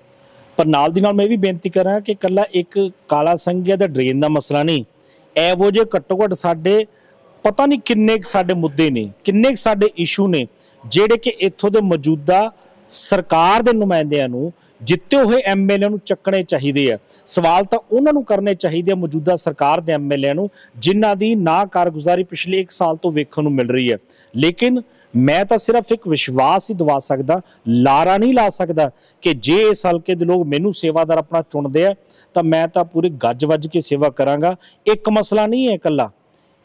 S1: ਪਰ ਨਾਲ ਦੀ ਨਾਲ ਮੈਂ ਵੀ ਬੇਨਤੀ ਕਰਾਂ ਕਿ ਇਕੱਲਾ ਇੱਕ ਕਾਲਾ ਸਿੰਘਿਆ ਦਾ ਡਰੇਨ ਦਾ ਮਸਲਾ ਨਹੀਂ, ਇਹੋ ਜਿਹੇ ਘੱਟੋ ਘੱਟ ਸਾਡੇ ਪਤਾ ਨਹੀਂ ਕਿੰਨੇ ਸਾਡੇ ਮੁੱਦੇ ਨੇ, ਕਿੰਨੇ ਸਾਡੇ ਇਸ਼ੂ ਨੇ ਜਿਹੜੇ ਕਿ ਇੱਥੋਂ ਦੇ ਮੌਜੂਦਾ ਸਰਕਾਰ ਦੇ ਨੁਮਾਇੰਦਿਆਂ ਨੂੰ ਜਿੱਤੇ ਹੋਏ ਐਮਐਲਏ ਨੂੰ ਚੱਕਣੇ ਚਾਹੀਦੇ ਆ। ਸਵਾਲ ਤਾਂ ਉਹਨਾਂ ਨੂੰ ਕਰਨੇ ਚਾਹੀਦੇ ਆ ਮੌਜੂਦਾ ਸਰਕਾਰ ਦੇ ਐਮਐਲਏ ਨੂੰ, ਜਿਨ੍ਹਾਂ ਦੀ ਨਾ ਕਾਰਗੁਜ਼ਾਰੀ ਪਿਛਲੇ 1 ਸਾਲ ਤੋਂ ਵੇਖਣ ਨੂੰ ਮਿਲ ਰਹੀ ਹੈ। ਲੇਕਿਨ मैं तो सिर्फ एक विश्वास ही दवा सकदा, लारा नहीं ला सकदा कि जे इस हल्के दे लोग मैनू सेवादार अपना चुनते हैं तो मैं तो पूरी गज वज के सेवा करांगा। एक मसला नहीं है कल्ला,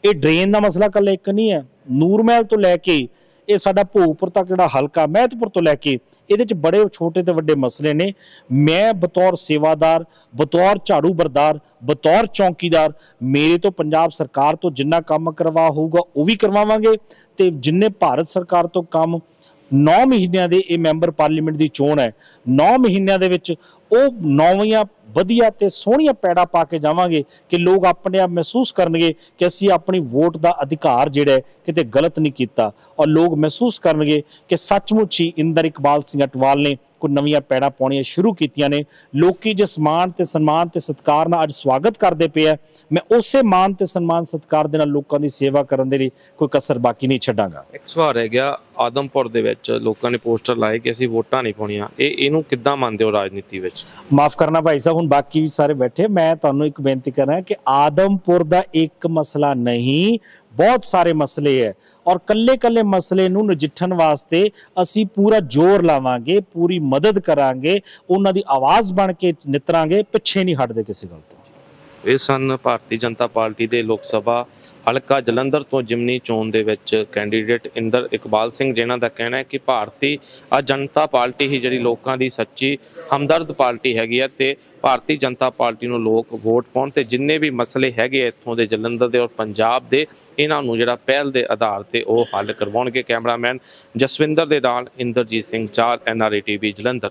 S1: ये ड्रेन का मसला कल्ला एक नहीं है। नूरमहल तो लैके ये साडा भोगपुर तक जिहड़ा हल्का महतपुर तो लैके ਇਹਦੇ ਚ बड़े छोटे तो वड्डे मसले ने। मैं बतौर सेवादार, बतौर झाड़ू बरदार, बतौर चौकीदार मेरे तो पंजाब सरकार तो जिन्ना काम करवा होगा वो भी करवावांगे ते जिन्ने भारत सरकार तो काम 9 महीनों के ये मैंबर पार्लीमेंट की चोण है, 9 महीनों के विच वो नौवीं वधिया ते सोहणियां पैड़ा पा के जावांगे कि लोग अपने आप महसूस करनगे कि असीं अपनी वोट का अधिकार जिहड़ा किते गलत नहीं कीता, और लोग महसूस करनगे कि सचमुच ही इंदर इकबाल सिंह अटवाल ने कोई नवीं पैड़ा पाउणियां शुरू कीतियां ने। लोकी जिस मान ते सन्मान ते सत्कार नाल अज स्वागत करदे पे है, मैं उसे मान ते सन्मान सत्कार दे नाल लोकां दी सेवा करन दे लई कोई कसर बाकी नहीं छड्डांगा।
S2: एक सवाल रह गया, आदमपुर दे विच लोकां ने पोस्टर लाए कि असीं वोटां नहीं पाउणियां, इहनूं किद्दां मंनदे हो राजनीति विच?
S1: माफ करना भाई साहब, हुण बाकी भी सारे बैठे, मैं तुहानूं एक बेनती कर रहा कि आदमपुर दा एक मसला नहीं, बहुत सारे मसले है, और कल्ले कल्ले मसले नूं नजिठण वास्ते असीं पूरा जोर लावांगे, पूरी मदद करांगे, उन्हां दी आवाज़ बन के नितरांगे, पिछे नहीं हटदे किसी गल तो।
S2: ਇਹ ਸਨ ਭਾਰਤੀ ਜਨਤਾ ਪਾਰਟੀ ਦੇ ਲੋਕ ਸਭਾ ਹਲਕਾ ਜਲੰਧਰ ਤੋਂ ਜਿਮਨੀ ਚੋਣ ਦੇ ਵਿੱਚ ਕੈਂਡੀਡੇਟ ਇੰਦਰ ਇਕਬਾਲ ਸਿੰਘ, ਜਿਨ੍ਹਾਂ ਦਾ ਕਹਿਣਾ ਹੈ ਕਿ ਭਾਰਤੀ ਜਨਤਾ ਪਾਰਟੀ ਹੀ ਜਿਹੜੀ ਲੋਕਾਂ ਦੀ ਸੱਚੀ ਹਮਦਰਦ ਪਾਰਟੀ ਹੈਗੀ ਹੈ ਤੇ ਭਾਰਤੀ ਜਨਤਾ ਪਾਰਟੀ ਨੂੰ ਲੋਕ ਵੋਟ ਪਾਉਣ ਤੇ ਜਿੰਨੇ ਵੀ ਮਸਲੇ ਹੈਗੇ ਇੱਥੋਂ ਦੇ ਜਲੰਧਰ ਦੇ ਔਰ ਪੰਜਾਬ ਦੇ, ਇਹਨਾਂ ਨੂੰ ਜਿਹੜਾ ਪਹਿਲ ਦੇ ਆਧਾਰ ਤੇ ਉਹ ਹੱਲ ਕਰਵਾਉਣਗੇ। ਕੈਮਰਾਮੈਨ ਜਸਵਿੰਦਰ ਦੇ ਨਾਲ ਇੰਦਰਜੀਤ ਸਿੰਘ ਚਾਲ, NRA TV ਜਲੰਧਰ।